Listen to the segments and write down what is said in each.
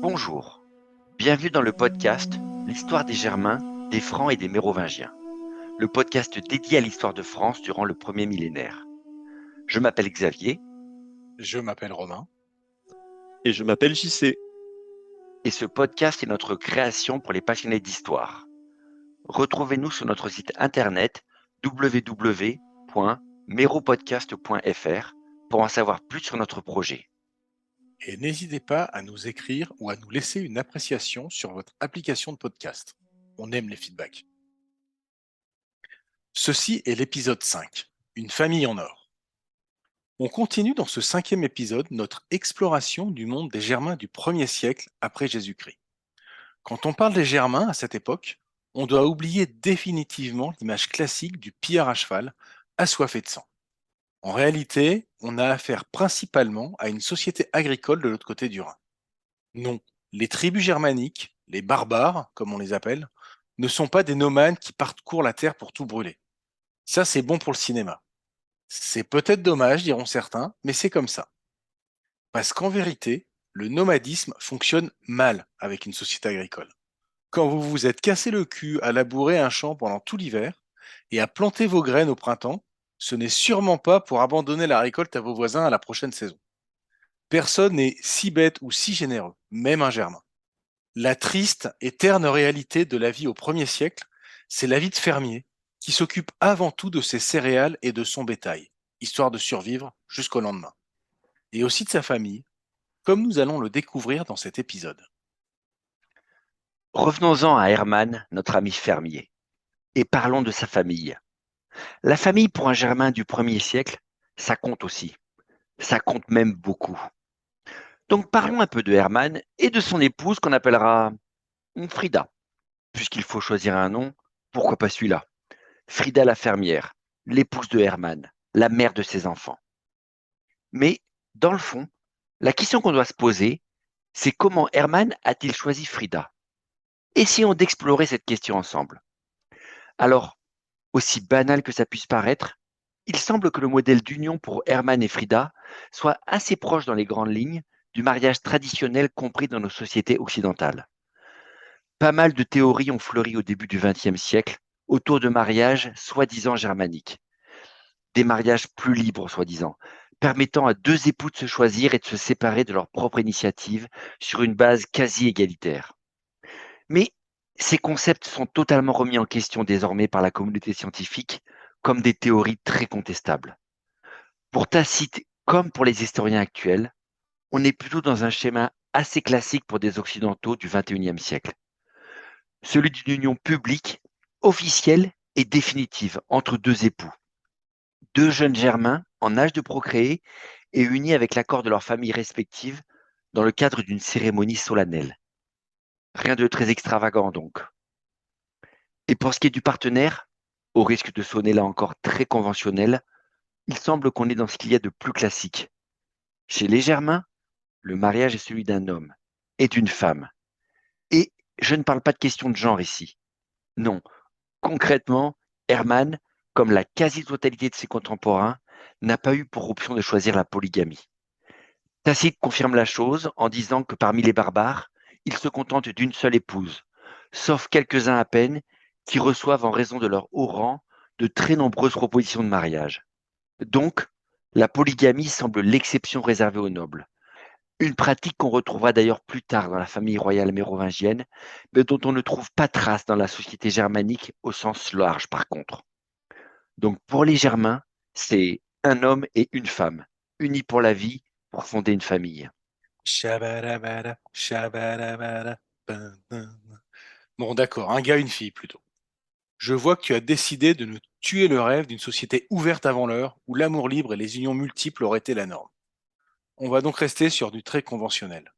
Bonjour, bienvenue dans le podcast L'histoire des Germains, des Francs et des Mérovingiens, le podcast dédié à l'histoire de France durant le premier millénaire. Je m'appelle Xavier Je m'appelle Romain. Et je m'appelle JC. et ce podcast est notre création pour les passionnés d'histoire. Retrouvez-nous sur notre site internet www.meropodcast.fr pour en savoir plus sur notre projet. Et n'hésitez pas à nous écrire ou à nous laisser une appréciation sur votre application de podcast. On aime les feedbacks. Ceci est l'épisode 5, Une famille en or. On continue dans ce 5e épisode notre exploration du monde des Germains du 1er siècle après Jésus-Christ. Quand on parle des Germains à cette époque, on doit oublier définitivement l'image classique du pillard à cheval, assoiffé de sang. En réalité, on a affaire principalement à une société agricole de l'autre côté du Rhin. Non, les tribus germaniques, les barbares, comme on les appelle, ne sont pas des nomades qui parcourent la terre pour tout brûler. Ça, c'est bon pour le cinéma. C'est peut-être dommage, diront certains, mais c'est comme ça. Parce qu'en vérité, le nomadisme fonctionne mal avec une société agricole. Quand vous vous êtes cassé le cul à labourer un champ pendant tout l'hiver et à planter vos graines au printemps, ce n'est sûrement pas pour abandonner la récolte à vos voisins à la prochaine saison. Personne n'est si bête ou si généreux, même un Germain. La triste et terne réalité de la vie au 1er siècle, c'est la vie de fermier qui s'occupe avant tout de ses céréales et de son bétail, histoire de survivre jusqu'au lendemain. Et aussi de sa famille, comme nous allons le découvrir dans cet épisode. Revenons-en à Hermann, notre ami fermier, et parlons de sa famille. La famille pour un Germain du 1er siècle, ça compte aussi. Ça compte même beaucoup. Donc parlons un peu de Hermann et de son épouse qu'on appellera Frida. Puisqu'il faut choisir un nom, pourquoi pas celui-là? Frida la fermière, l'épouse de Hermann, la mère de ses enfants. Mais dans le fond, la question qu'on doit se poser, c'est comment Hermann a-t-il choisi Frida? Essayons d'explorer cette question ensemble. Alors, aussi banal que ça puisse paraître, il semble que le modèle d'union pour Hermann et Frida soit assez proche dans les grandes lignes du mariage traditionnel compris dans nos sociétés occidentales. Pas mal de théories ont fleuri au début du XXe siècle autour de mariages soi-disant germaniques. Des mariages plus libres, soi-disant, permettant à deux époux de se choisir et de se séparer de leur propre initiative sur une base quasi égalitaire. Mais ces concepts sont totalement remis en question désormais par la communauté scientifique comme des théories très contestables. Pour Tacite comme pour les historiens actuels, on est plutôt dans un schéma assez classique pour des Occidentaux du XXIe siècle. Celui d'une union publique, officielle et définitive entre deux époux. Deux jeunes Germains en âge de procréer et unis avec l'accord de leurs familles respectives dans le cadre d'une cérémonie solennelle. Rien de très extravagant donc. Et pour ce qui est du partenaire, au risque de sonner là encore très conventionnel, il semble qu'on est dans ce qu'il y a de plus classique. Chez les Germains, le mariage est celui d'un homme et d'une femme. Et je ne parle pas de question de genre ici. Non, concrètement, Hermann, comme la quasi-totalité de ses contemporains, n'a pas eu pour option de choisir la polygamie. Tacite confirme la chose en disant que parmi les barbares, ils se contentent d'une seule épouse, sauf quelques-uns à peine qui reçoivent en raison de leur haut rang de très nombreuses propositions de mariage. Donc, la polygamie semble l'exception réservée aux nobles. Une pratique qu'on retrouvera d'ailleurs plus tard dans la famille royale mérovingienne, mais dont on ne trouve pas trace dans la société germanique au sens large par contre. Donc pour les Germains, c'est un homme et une femme, unis pour la vie, pour fonder une famille. Shabadabada, shabadabada, bam, bam. Bon, d'accord, un gars, une fille plutôt. Je vois que tu as décidé de nous tuer le rêve d'une société ouverte avant l'heure où l'amour libre et les unions multiples auraient été la norme. On va donc rester sur du très conventionnel.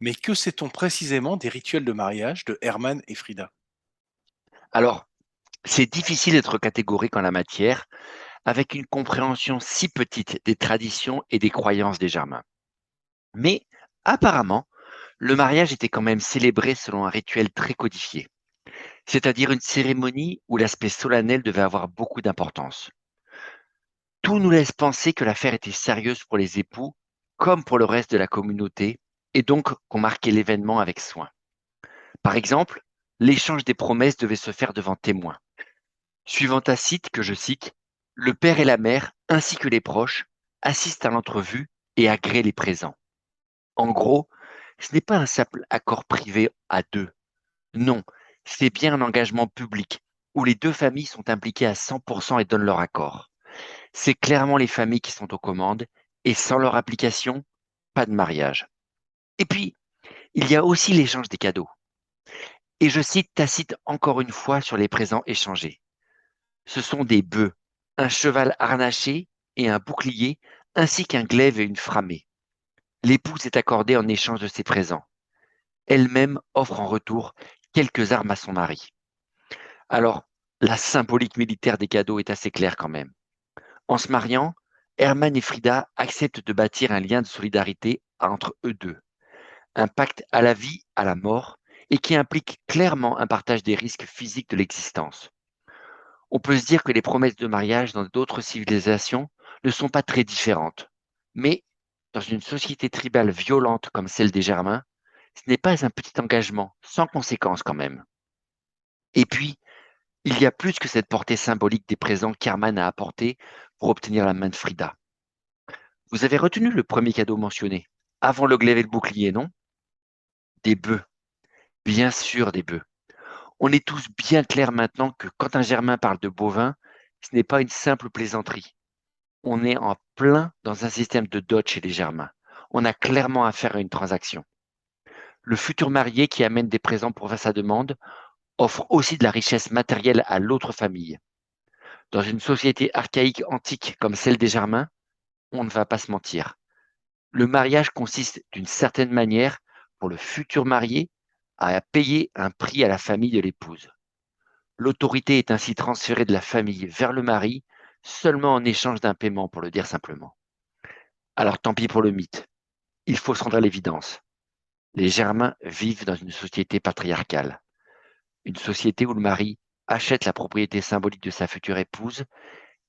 Mais que sait-on précisément des rituels de mariage de Hermann et Frida? Alors, c'est difficile d'être catégorique en la matière, avec une compréhension si petite des traditions et des croyances des Germains. Mais apparemment, le mariage était quand même célébré selon un rituel très codifié. c'est-à-dire une cérémonie où l'aspect solennel devait avoir beaucoup d'importance. Tout nous laisse penser que l'affaire était sérieuse pour les époux, comme pour le reste de la communauté, et donc qu'on marquait l'événement avec soin. Par exemple, l'échange des promesses devait se faire devant témoins. Suivant Tacite, que je cite, le père et la mère, ainsi que les proches, assistent à l'entrevue et agréent les présents. En gros, ce n'est pas un simple accord privé à deux. Non, c'est bien un engagement public où les deux familles sont impliquées à 100% et donnent leur accord. C'est clairement les familles qui sont aux commandes et sans leur application, pas de mariage. Et puis, il y a aussi l'échange des cadeaux. Et je cite Tacite encore une fois sur les présents échangés. Ce sont des bœufs, un cheval harnaché et un bouclier, ainsi qu'un glaive et une framée. L'épouse est accordée en échange de ces présents. Elle-même offre en retour quelques armes à son mari. Alors, la symbolique militaire des cadeaux est assez claire quand même. En se mariant, Herman et Frida acceptent de bâtir un lien de solidarité entre eux deux, un pacte à la vie, à la mort, et qui implique clairement un partage des risques physiques de l'existence. On peut se dire que les promesses de mariage dans d'autres civilisations ne sont pas très différentes. Mais dans une société tribale violente comme celle des Germains, ce n'est pas un petit engagement, sans conséquence quand même. Et puis, il y a plus que cette portée symbolique des présents qu'Hermann a apportés pour obtenir la main de Frida. Vous avez retenu le premier cadeau mentionné, avant le glaive et le bouclier, non? Des bœufs, bien sûr des bœufs. On est tous bien clairs maintenant que quand un Germain parle de bovin, ce n'est pas une simple plaisanterie. On est en plein dans un système de dot chez les Germains. On a clairement affaire à une transaction. Le futur marié qui amène des présents pour faire sa demande offre aussi de la richesse matérielle à l'autre famille. Dans une société archaïque antique comme celle des Germains, on ne va pas se mentir. Le mariage consiste d'une certaine manière pour le futur marié à payer un prix à la famille de l'épouse. L'autorité est ainsi transférée de la famille vers le mari seulement en échange d'un paiement, pour le dire simplement. Alors tant pis pour le mythe. Il faut se rendre à l'évidence. Les Germains vivent dans une société patriarcale, une société où le mari achète la propriété symbolique de sa future épouse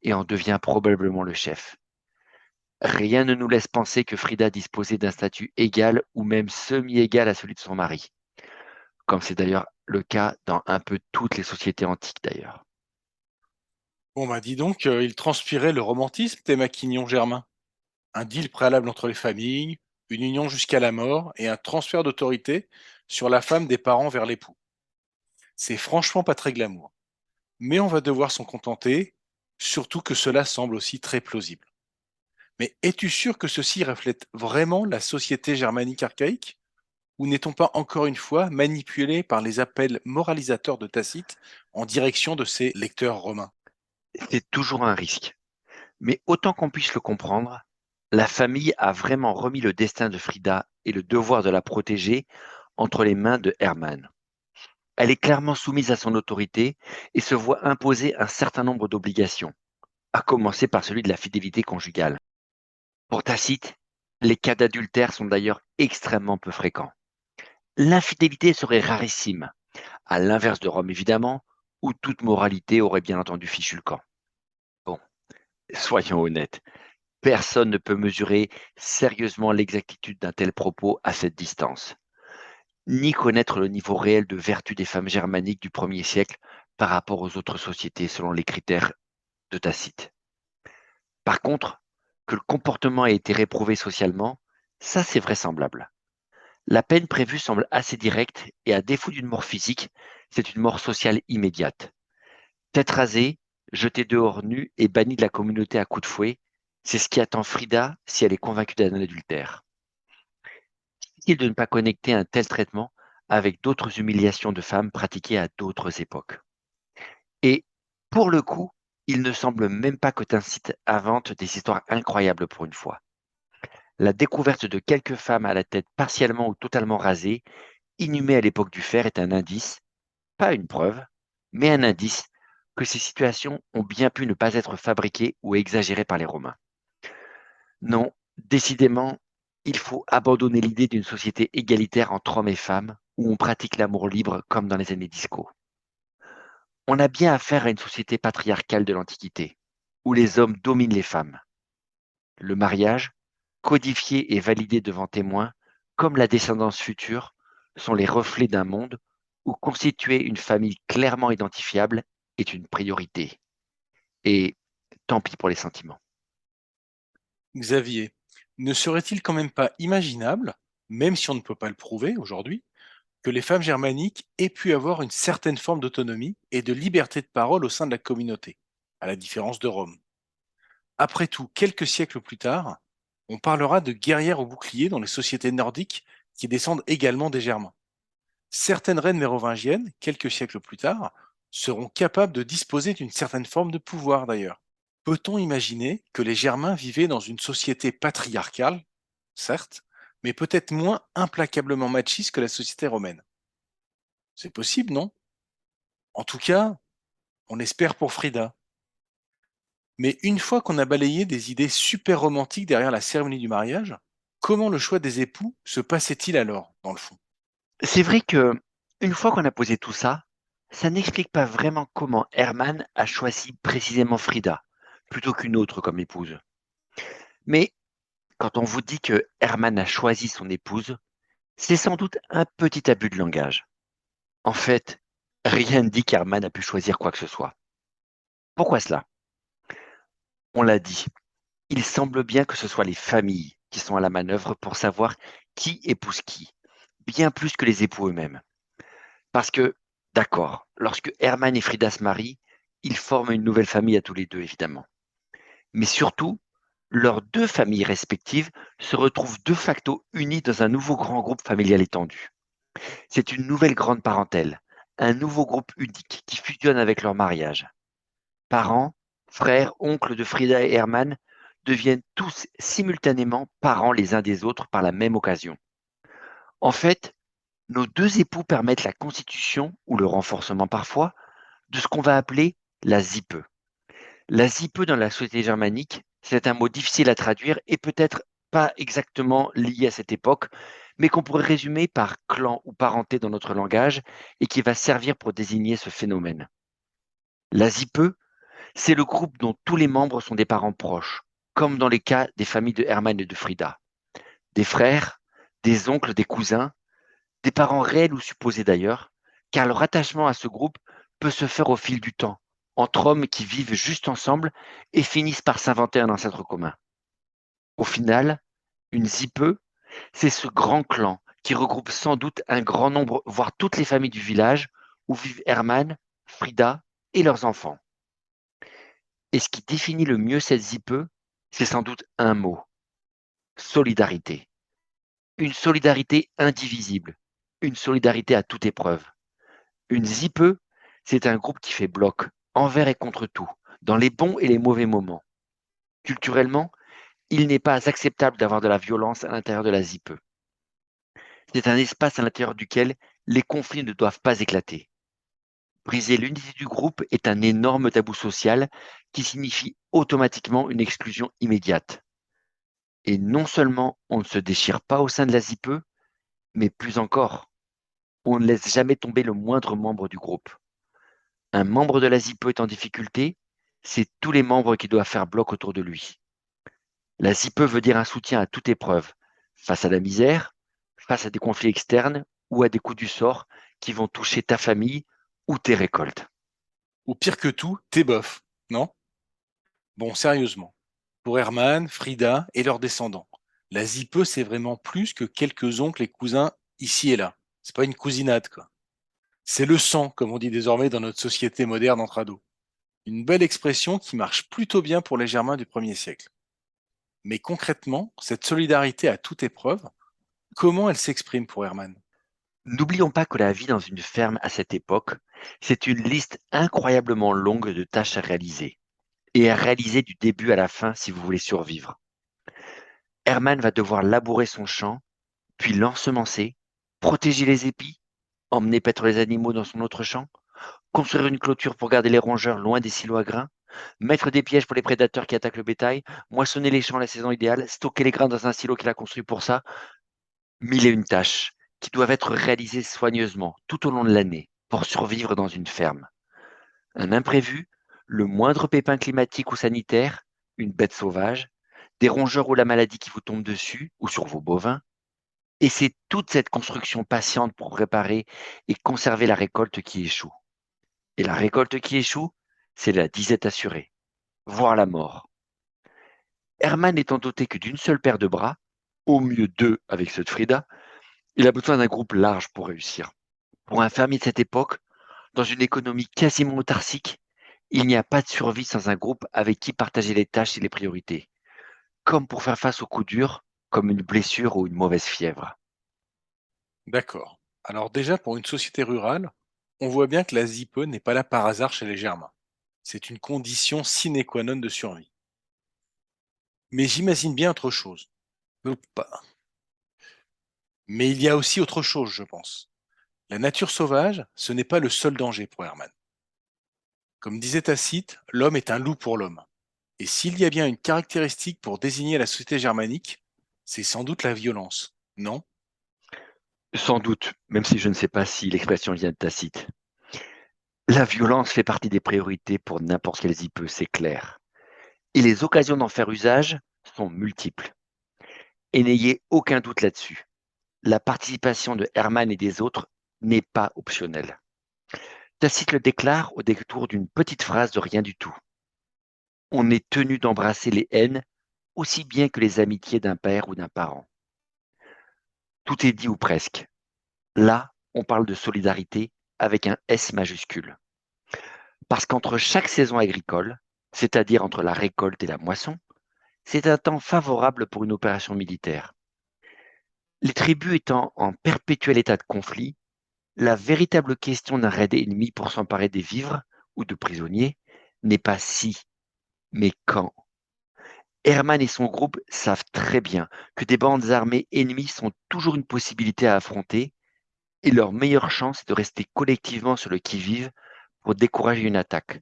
et en devient probablement le chef. Rien ne nous laisse penser que Frida disposait d'un statut égal ou même semi-égal à celui de son mari, comme c'est d'ailleurs le cas dans un peu toutes les sociétés antiques d'ailleurs. Bon, bah dis donc, il transpirait le romantisme, tes maquignons germains. Un deal préalable entre les familles, une union jusqu'à la mort et un transfert d'autorité sur la femme des parents vers l'époux. C'est franchement pas très glamour. Mais on va devoir s'en contenter, surtout que cela semble aussi très plausible. Mais es-tu sûr que ceci reflète vraiment la société germanique archaïque? Ou n'est-on pas encore une fois manipulé par les appels moralisateurs de Tacite en direction de ses lecteurs romains? C'est toujours un risque. Mais autant qu'on puisse le comprendre, la famille a vraiment remis le destin de Frida et le devoir de la protéger entre les mains de Hermann. Elle est clairement soumise à son autorité et se voit imposer un certain nombre d'obligations, à commencer par celui de la fidélité conjugale. Pour Tacite, les cas d'adultère sont d'ailleurs extrêmement peu fréquents. L'infidélité serait rarissime, à l'inverse de Rome évidemment, où toute moralité aurait bien entendu fichu le camp. Bon, soyons honnêtes, personne ne peut mesurer sérieusement l'exactitude d'un tel propos à cette distance, ni connaître le niveau réel de vertu des femmes germaniques du 1er siècle par rapport aux autres sociétés selon les critères de Tacite. Par contre, que le comportement ait été réprouvé socialement, ça c'est vraisemblable. La peine prévue semble assez directe et à défaut d'une mort physique, c'est une mort sociale immédiate. Tête rasée, jetée dehors nue et bannie de la communauté à coups de fouet, c'est ce qui attend Frida si elle est convaincue d'un adultère. Difficile de ne pas connecter un tel traitement avec d'autres humiliations de femmes pratiquées à d'autres époques. Et pour le coup, il ne semble même pas que Tacite invente des histoires incroyables pour une fois. La découverte de quelques femmes à la tête partiellement ou totalement rasée, inhumées à l'époque du fer, est un indice, pas une preuve, mais un indice que ces situations ont bien pu ne pas être fabriquées ou exagérées par les Romains. Non, décidément, il faut abandonner l'idée d'une société égalitaire entre hommes et femmes, où on pratique l'amour libre comme dans les années disco. On a bien affaire à une société patriarcale de l'Antiquité, où les hommes dominent les femmes. Le mariage, codifié et validé devant témoins, comme la descendance future, sont les reflets d'un monde où constituer une famille clairement identifiable est une priorité. Et tant pis pour les sentiments. Xavier, ne serait-il quand même pas imaginable, même si on ne peut pas le prouver aujourd'hui, que les femmes germaniques aient pu avoir une certaine forme d'autonomie et de liberté de parole au sein de la communauté, à la différence de Rome? Après tout, quelques siècles plus tard, on parlera de guerrières au bouclier dans les sociétés nordiques qui descendent également des Germains. Certaines reines mérovingiennes, quelques siècles plus tard, seront capables de disposer d'une certaine forme de pouvoir d'ailleurs. Peut-on imaginer que les Germains vivaient dans une société patriarcale, certes, mais peut-être moins implacablement machiste que la société romaine? C'est possible, non? En tout cas, on espère pour Frida. Mais une fois qu'on a balayé des idées super romantiques derrière la cérémonie du mariage, comment le choix des époux se passait-il alors, dans le fond? C'est vrai que, une fois qu'on a posé tout ça, ça n'explique pas vraiment comment Hermann a choisi précisément Frida, plutôt qu'une autre comme épouse. Mais quand on vous dit que Hermann a choisi son épouse, c'est sans doute un petit abus de langage. En fait, rien ne dit qu'Hermann a pu choisir quoi que ce soit. Pourquoi cela? On l'a dit, il semble bien que ce soit les familles qui sont à la manœuvre pour savoir qui épouse qui, bien plus que les époux eux-mêmes. Parce que, d'accord, lorsque Hermann et Frida se marient, ils forment une nouvelle famille à tous les deux, évidemment. Mais surtout, leurs deux familles respectives se retrouvent de facto unies dans un nouveau grand groupe familial étendu. C'est une nouvelle grande parentèle, un nouveau groupe unique qui fusionne avec leur mariage. Parents, frères, oncles de Frida et Hermann deviennent tous simultanément parents les uns des autres par la même occasion. En fait, nos deux époux permettent la constitution, ou le renforcement parfois, de ce qu'on va appeler la ZIPE. La ZIPE dans la société germanique, c'est un mot difficile à traduire et peut-être pas exactement lié à cette époque, mais qu'on pourrait résumer par clan ou parenté dans notre langage et qui va servir pour désigner ce phénomène. La ZIPE, c'est le groupe dont tous les membres sont des parents proches, comme dans les cas des familles de Hermann et de Frida. Des frères, des oncles, des cousins, des parents réels ou supposés d'ailleurs, car le rattachement à ce groupe peut se faire au fil du temps, entre hommes qui vivent juste ensemble et finissent par s'inventer un ancêtre commun. Au final, une ZIPE, c'est ce grand clan qui regroupe sans doute un grand nombre, voire toutes les familles du village où vivent Hermann, Frida et leurs enfants. Et ce qui définit le mieux cette ZIPE, c'est sans doute un mot: solidarité. Une solidarité indivisible, une solidarité à toute épreuve. Une ZIPE, c'est un groupe qui fait bloc, envers et contre tout, dans les bons et les mauvais moments. Culturellement, il n'est pas acceptable d'avoir de la violence à l'intérieur de la ZIPE. C'est un espace à l'intérieur duquel les conflits ne doivent pas éclater. Briser l'unité du groupe est un énorme tabou social qui signifie automatiquement une exclusion immédiate. Et non seulement on ne se déchire pas au sein de la ZIPE, mais plus encore, on ne laisse jamais tomber le moindre membre du groupe. Un membre de la ZIPE est en difficulté, c'est tous les membres qui doivent faire bloc autour de lui. La ZIPE veut dire un soutien à toute épreuve, face à la misère, face à des conflits externes ou à des coups du sort qui vont toucher ta famille ou tes récoltes. Ou pire que tout, t'es bof, non? Bon, sérieusement. Pour Hermann, Frida et leurs descendants, la ZIPE, c'est vraiment plus que quelques oncles et cousins ici et là. C'est pas une cousinade, quoi. C'est le sang, comme on dit désormais dans notre société moderne entre ados. Une belle expression qui marche plutôt bien pour les Germains du 1er siècle. Mais concrètement, cette solidarité à toute épreuve, comment elle s'exprime pour Hermann? N'oublions pas que la vie dans une ferme à cette époque, c'est une liste incroyablement longue de tâches à réaliser, et à réaliser du début à la fin si vous voulez survivre. Hermann va devoir labourer son champ, puis l'ensemencer, protéger les épis, emmener paître les animaux dans son autre champ, construire une clôture pour garder les rongeurs loin des silos à grains, mettre des pièges pour les prédateurs qui attaquent le bétail, moissonner les champs à la saison idéale, stocker les grains dans un silo qu'il a construit pour ça. Mille et une tâches qui doivent être réalisées soigneusement tout au long de l'année pour survivre dans une ferme. Un imprévu, le moindre pépin climatique ou sanitaire, une bête sauvage, des rongeurs ou la maladie qui vous tombe dessus ou sur vos bovins. Et c'est toute cette construction patiente pour préparer et conserver la récolte qui échoue. Et la récolte qui échoue, c'est la disette assurée, voire la mort. Herman n'étant doté que d'une seule paire de bras, au mieux deux avec ceux de Frida, il a besoin d'un groupe large pour réussir. Pour un fermier de cette époque, dans une économie quasiment autarcique, il n'y a pas de survie sans un groupe avec qui partager les tâches et les priorités, comme pour faire face aux coups durs, comme une blessure ou une mauvaise fièvre. D'accord. Alors déjà, pour une société rurale, on voit bien que la ZIPE n'est pas là par hasard chez les Germains. C'est une condition sine qua non de survie. Mais j'imagine bien autre chose. Ou pas. Mais il y a aussi autre chose, je pense. La nature sauvage, ce n'est pas le seul danger pour Hermann. Comme disait Tacite, l'homme est un loup pour l'homme. Et s'il y a bien une caractéristique pour désigner la société germanique, c'est sans doute la violence, non? Sans doute, même si je ne sais pas si l'expression vient de Tacite. La violence fait partie des priorités pour n'importe quel ZIPE, c'est clair. Et les occasions d'en faire usage sont multiples. Et n'ayez aucun doute là-dessus. La participation de Hermann et des autres n'est pas optionnelle. Tacite le déclare au détour d'une petite phrase de rien du tout. On est tenu d'embrasser les haines aussi bien que les amitiés d'un père ou d'un parent. Tout est dit ou presque. Là, on parle de solidarité avec un S majuscule. Parce qu'entre chaque saison agricole, c'est-à-dire entre la récolte et la moisson, c'est un temps favorable pour une opération militaire. Les tribus étant en perpétuel état de conflit, la véritable question d'un raid ennemi pour s'emparer des vivres ou de prisonniers n'est pas si, mais quand. Herman et son groupe savent très bien que des bandes armées ennemies sont toujours une possibilité à affronter et leur meilleure chance est de rester collectivement sur le qui-vive pour décourager une attaque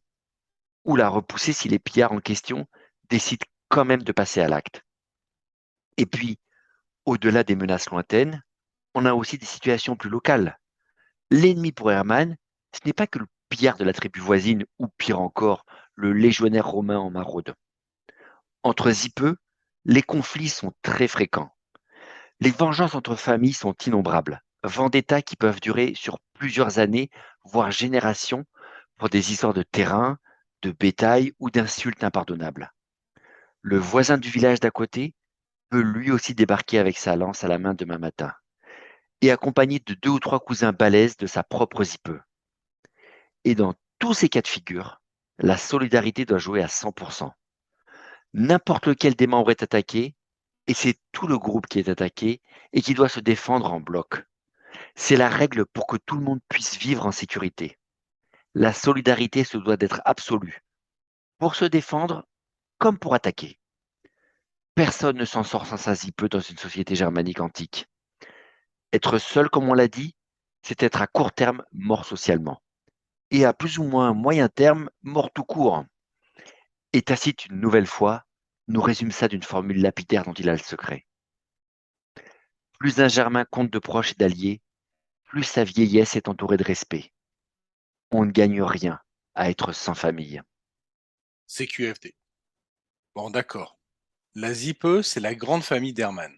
ou la repousser si les pillards en question décident quand même de passer à l'acte. Et puis, au-delà des menaces lointaines, on a aussi des situations plus locales. L'ennemi pour Hermann, ce n'est pas que le pillard de la tribu voisine ou pire encore, le légionnaire romain en maraude. Entre Zippeux, les conflits sont très fréquents. Les vengeances entre familles sont innombrables. Vendettas qui peuvent durer sur plusieurs années, voire générations, pour des histoires de terrain, de bétail ou d'insultes impardonnables. Le voisin du village d'à côté peut lui aussi débarquer avec sa lance à la main demain matin, et accompagné de deux ou trois cousins balèzes de sa propre zippeux. Et dans tous ces cas de figure, la solidarité doit jouer à 100%. N'importe lequel des membres est attaqué, et c'est tout le groupe qui est attaqué et qui doit se défendre en bloc. C'est la règle pour que tout le monde puisse vivre en sécurité. La solidarité se doit d'être absolue, pour se défendre comme pour attaquer. Personne ne s'en sort sans sa zippeux dans une société germanique antique. Être seul, comme on l'a dit, c'est être à court terme mort socialement, et à plus ou moins moyen terme mort tout court. Et Tacite, une nouvelle fois, nous résume ça d'une formule lapidaire dont il a le secret. Plus un Germain compte de proches et d'alliés, plus sa vieillesse est entourée de respect. On ne gagne rien à être sans famille. CQFD. Bon, d'accord. La ZIPE, c'est la grande famille d'Hermann,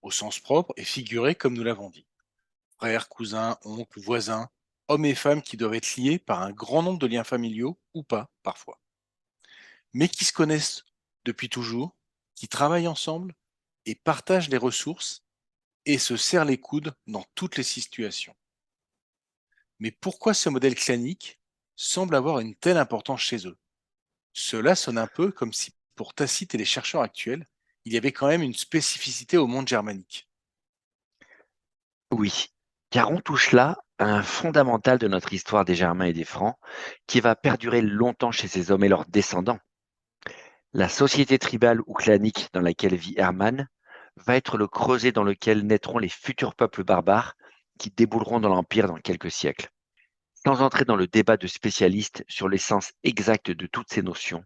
au sens propre et figuré comme nous l'avons dit. Frères, cousins, oncles, voisins, hommes et femmes qui doivent être liés par un grand nombre de liens familiaux, ou pas, parfois, mais qui se connaissent depuis toujours, qui travaillent ensemble et partagent les ressources et se serrent les coudes dans toutes les situations. Mais pourquoi ce modèle clanique semble avoir une telle importance chez eux? Cela sonne un peu comme si pour Tacite et les chercheurs actuels, il y avait quand même une spécificité au monde germanique. Oui, car on touche là à un fondamental de notre histoire des Germains et des Francs qui va perdurer longtemps chez ces hommes et leurs descendants. La société tribale ou clanique dans laquelle vit Hermann va être le creuset dans lequel naîtront les futurs peuples barbares qui débouleront dans l'Empire dans quelques siècles. Sans entrer dans le débat de spécialistes sur l'essence exacte de toutes ces notions,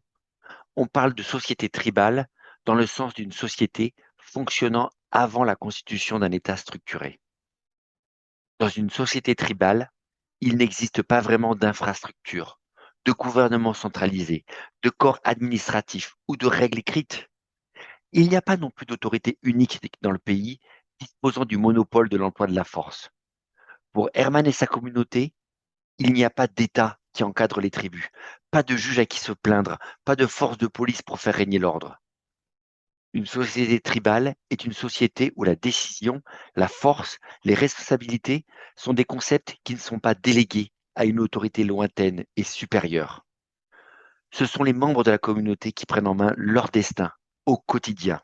on parle de société tribale dans le sens d'une société fonctionnant avant la constitution d'un État structuré. Dans une société tribale, il n'existe pas vraiment d'infrastructure, de gouvernement centralisé, de corps administratif ou de règles écrites. Il n'y a pas non plus d'autorité unique dans le pays disposant du monopole de l'emploi de la force. Pour Herman et sa communauté, il n'y a pas d'État qui encadre les tribus, pas de juge à qui se plaindre, pas de force de police pour faire régner l'ordre. Une société tribale est une société où la décision, la force, les responsabilités sont des concepts qui ne sont pas délégués à une autorité lointaine et supérieure. Ce sont les membres de la communauté qui prennent en main leur destin au quotidien.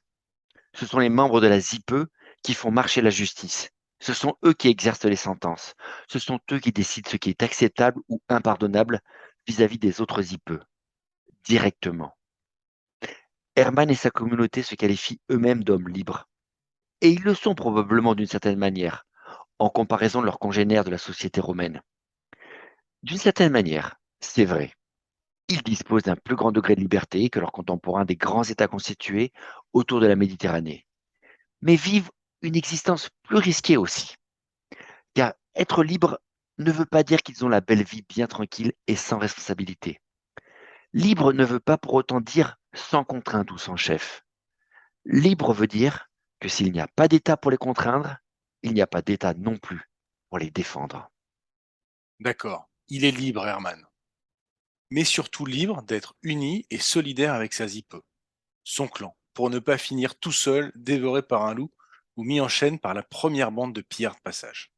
Ce sont les membres de la ZIPE qui font marcher la justice. Ce sont eux qui exercent les sentences. Ce sont eux qui décident ce qui est acceptable ou impardonnable vis-à-vis des autres ZIPE, directement. Herman et sa communauté se qualifient eux-mêmes d'hommes libres. Et ils le sont probablement d'une certaine manière, en comparaison de leurs congénères de la société romaine. D'une certaine manière, c'est vrai. Ils disposent d'un plus grand degré de liberté que leurs contemporains des grands États constitués autour de la Méditerranée, mais vivent une existence plus risquée aussi. Car être libre ne veut pas dire qu'ils ont la belle vie bien tranquille et sans responsabilité. Libre ne veut pas pour autant dire sans contrainte ou sans chef. Libre veut dire que s'il n'y a pas d'État pour les contraindre, il n'y a pas d'État non plus pour les défendre. D'accord, il est libre, Herman, mais surtout libre d'être uni et solidaire avec sa zipe, son clan, pour ne pas finir tout seul, dévoré par un loup ou mis en chaîne par la première bande de pillards de passage.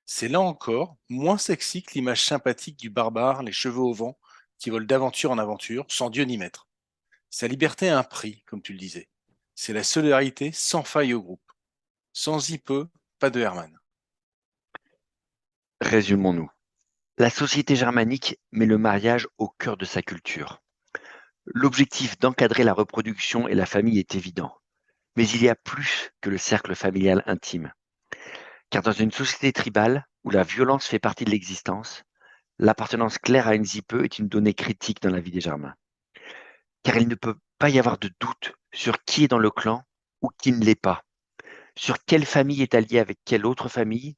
C'est là encore moins sexy que l'image sympathique du barbare, les cheveux au vent, qui vole d'aventure en aventure, sans Dieu ni maître. Sa liberté a un prix, comme tu le disais. C'est la solidarité sans faille au groupe. Sans zipe, pas de Herman. Résumons-nous. La société germanique met le mariage au cœur de sa culture. L'objectif d'encadrer la reproduction et la famille est évident. Mais il y a plus que le cercle familial intime. Car dans une société tribale, où la violence fait partie de l'existence, l'appartenance claire à une zipe est une donnée critique dans la vie des Germains. Car il ne peut pas y avoir de doute sur qui est dans le clan ou qui ne l'est pas, sur quelle famille est alliée avec quelle autre famille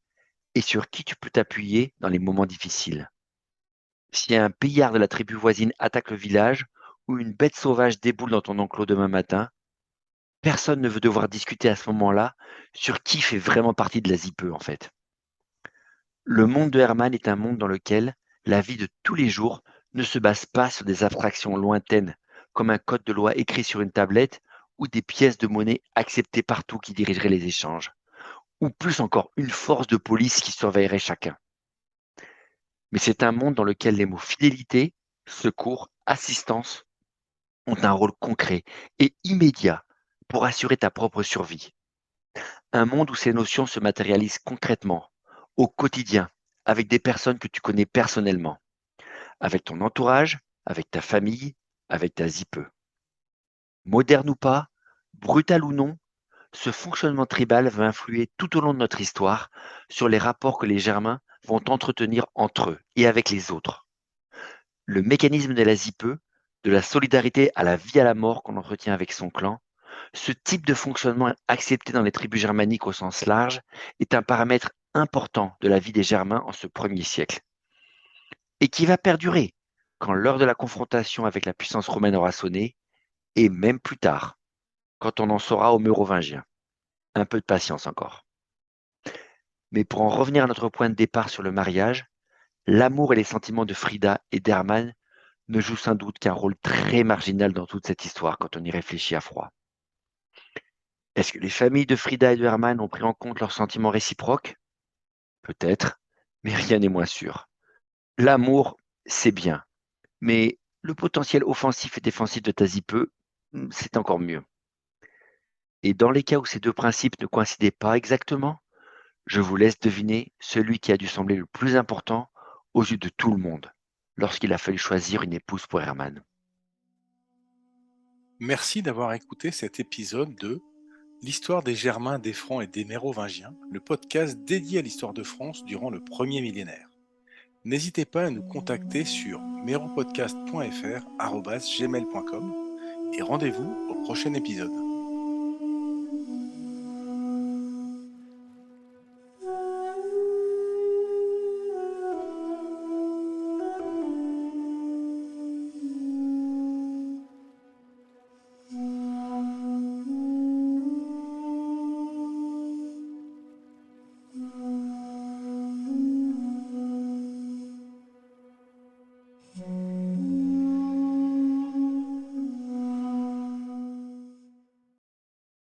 et sur qui tu peux t'appuyer dans les moments difficiles. Si un pillard de la tribu voisine attaque le village ou une bête sauvage déboule dans ton enclos demain matin, personne ne veut devoir discuter à ce moment-là sur qui fait vraiment partie de la ZIPE en fait. Le monde de Herman est un monde dans lequel la vie de tous les jours ne se base pas sur des abstractions lointaines, comme un code de loi écrit sur une tablette ou des pièces de monnaie acceptées partout qui dirigeraient les échanges, ou plus encore une force de police qui surveillerait chacun. Mais c'est un monde dans lequel les mots fidélité, secours, assistance ont un rôle concret et immédiat pour assurer ta propre survie. Un monde où ces notions se matérialisent concrètement, au quotidien, avec des personnes que tu connais personnellement, avec ton entourage, avec ta famille, avec ta ZIPE. Moderne ou pas, brutal ou non, ce fonctionnement tribal va influer tout au long de notre histoire sur les rapports que les Germains vont entretenir entre eux et avec les autres. Le mécanisme de la ZIPE, de la solidarité à la vie à la mort qu'on entretient avec son clan, ce type de fonctionnement accepté dans les tribus germaniques au sens large est un paramètre important de la vie des Germains en ce premier siècle, et qui va perdurer quand l'heure de la confrontation avec la puissance romaine aura sonné, et même plus tard, quand on en saura aux Mérovingiens. Un peu de patience encore. Mais pour en revenir à notre point de départ sur le mariage, l'amour et les sentiments de Frida et d'Hermann ne jouent sans doute qu'un rôle très marginal dans toute cette histoire quand on y réfléchit à froid. Est-ce que les familles de Frida et de Hermann ont pris en compte leurs sentiments réciproques? Peut-être, mais rien n'est moins sûr. L'amour, c'est bien, mais le potentiel offensif et défensif de Tazipe, c'est encore mieux. Et dans les cas où ces deux principes ne coïncidaient pas exactement, je vous laisse deviner celui qui a dû sembler le plus important aux yeux de tout le monde lorsqu'il a fallu choisir une épouse pour Hermann. Merci d'avoir écouté cet épisode de L'histoire des Germains, des Francs et des Mérovingiens, le podcast dédié à l'histoire de France durant le premier millénaire. N'hésitez pas à nous contacter sur meropodcast.fr@gmail.com et rendez-vous au prochain épisode.